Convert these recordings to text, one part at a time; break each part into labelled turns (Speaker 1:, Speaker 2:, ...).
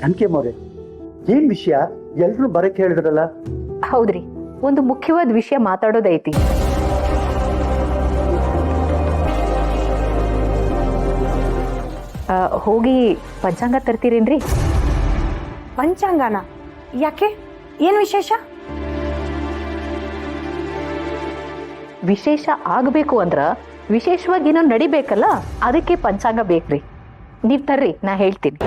Speaker 1: ಜಾನಕಿಯಮ್ಮವ್ರೆ, ಏನ್ ವಿಷಯ? ಎಲ್ರು ಬರಕ್ ಹೇಳಿದ್ರಲ್ಲ?
Speaker 2: ಹೌದ್ರಿ, ಒಂದು ಮುಖ್ಯವಾದ ವಿಷಯ ಮಾತಾಡೋದೈತಿ. ಹೋಗಿ ಪಂಚಾಂಗ ತರ್ತೀರೇನ್ರಿ?
Speaker 3: ಪಂಚಾಂಗನ? ಯಾಕೆ, ಏನ್ ವಿಶೇಷ?
Speaker 2: ವಿಶೇಷ ಆಗ್ಬೇಕು ಅಂದ್ರ ವಿಶೇಷವಾಗಿ ಏನೋ ನಡಿಬೇಕಲ್ಲ, ಅದಕ್ಕೆ ಪಂಚಾಂಗ ಬೇಕ್ರಿ. ನೀವ್ ತರ್ರಿ, ನಾ ಹೇಳ್ತೀನಿ.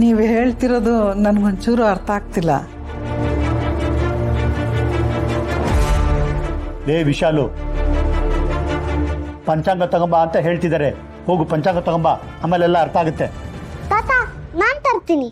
Speaker 4: ನೀವು ಹೇಳ್ತಿರೋದು ನನ್ಗೊಂಚೂರು ಅರ್ಥ ಆಗ್ತಿಲ್ಲ.
Speaker 1: ವಿಶಾಲು, ಪಂಚಾಂಗ ತಗೊಂಬ ಅಂತ ಹೇಳ್ತಿದ್ದಾರೆ. ಹೋಗು ಪಂಚಾಂಗ ತಗೊಂಬ, ಆಮೇಲೆಲ್ಲ ಅರ್ಥ ಆಗುತ್ತೆ.
Speaker 5: ತಾತ, ನಾನ್ ತರ್ತೀನಿ.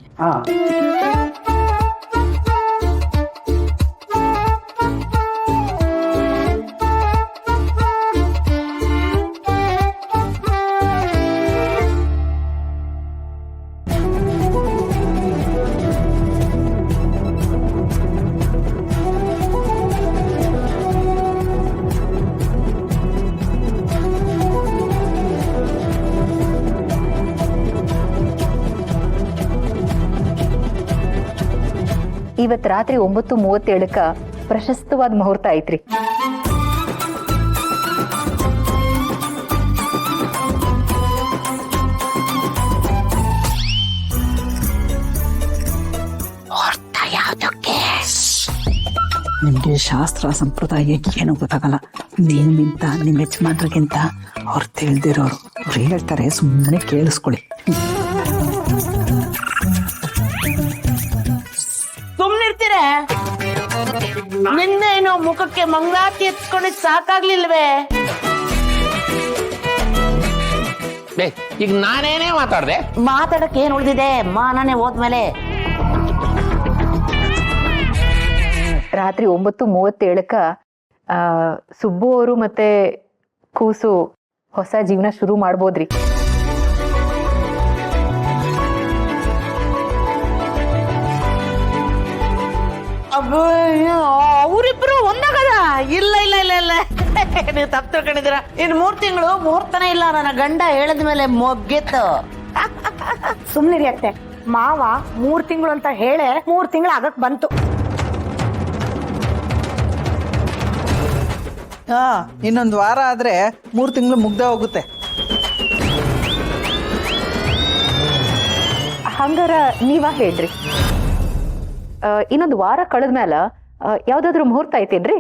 Speaker 2: ಇವತ್ ರಾತ್ರಿ 9:37ಕ್ಕ ಪ್ರಶಸ್ತವಾದ ಮುಹೂರ್ತ ಐತ್ರಿ.
Speaker 4: ನಿಮ್ಗೆ ಶಾಸ್ತ್ರ ಸಂಪ್ರದಾಯ ಏನು ಗೊತ್ತಾಗಲ್ಲ. ನಿಮ್ಮಿಂತ ನಿಮ್ಮ ಯಜಮಾನ್ರಿಗಿಂತ ಅವ್ರು ತಿಳಿದಿರೋರು. ಅವ್ರು ಹೇಳ್ತಾರೆ, ಸುಮ್ಮನೆ ಕೇಳಿಸ್ಕೊಳ್ಳಿ.
Speaker 6: ಸುಮ್ನಿರ್ತೀರೆ? ನಿನ್ನೇನು ಮುಖಕ್ಕೆ ಮಂಗಾತಿ ಎತ್ಕೊಂಡಿದ್ ಸಾಕಾಗ್ಲಿಲ್ವೇ?
Speaker 7: ಈಗ ನಾನೇನೇ ಮಾತಾಡ್ದೆ?
Speaker 6: ಮಾತಾಡಕ್ ಏನ್ ಉಳಿದಿದೆ? ಮಾನನೇ ಹೋದ್ಮೇಲೆ.
Speaker 2: ರಾತ್ರಿ 9:37ಕ್ಕ ಸುಬ್ಬು ಅವರು ಮತ್ತೆ ಕೂಸು ಹೊಸ ಜೀವನ ಶುರು ಮಾಡ್ಬೋದ್ರಿ.
Speaker 6: ಅವರಿಬ್ರು ಒಂದಾಗದ? ಇಲ್ಲ ಇಲ್ಲ ಇಲ್ಲ ಇಲ್ಲ, ನೀವು ತಪ್ಪು ತಿಳ್ಕೊಂಡಿದ್ದೀರ. ಇನ್ 3 ತಿಂಗಳು ಮುಹೂರ್ತನೇ ಇಲ್ಲ. ನನ್ನ ಗಂಡ ಹೇಳಿದ ಮೇಲೆ ಮೊಗ್ಗೆತ್ತು.
Speaker 3: ಸುಮ್ನಿರಿ ಅತ್ತೆ, ಮಾವ 3 ತಿಂಗಳು ಅಂತ ಹೇಳೆ 3 ತಿಂಗಳು ಆಗಕ್ ಬಂತು.
Speaker 4: ಇನ್ನೊಂದು ವಾರ ಆದ್ರೆ 3 ತಿಂಗಳು ಮುಗ್ದ ಹೋಗುತ್ತೆ.
Speaker 2: ಹಂಗಾರ ನೀವ ಹೇಳ್ರಿ, ಇನ್ನೊಂದು ವಾರ ಕಳೆದ್ಮೇಲ ಯಾವ್ದಾದ್ರು ಮುಹೂರ್ತ ಐತೇನ್ರಿ?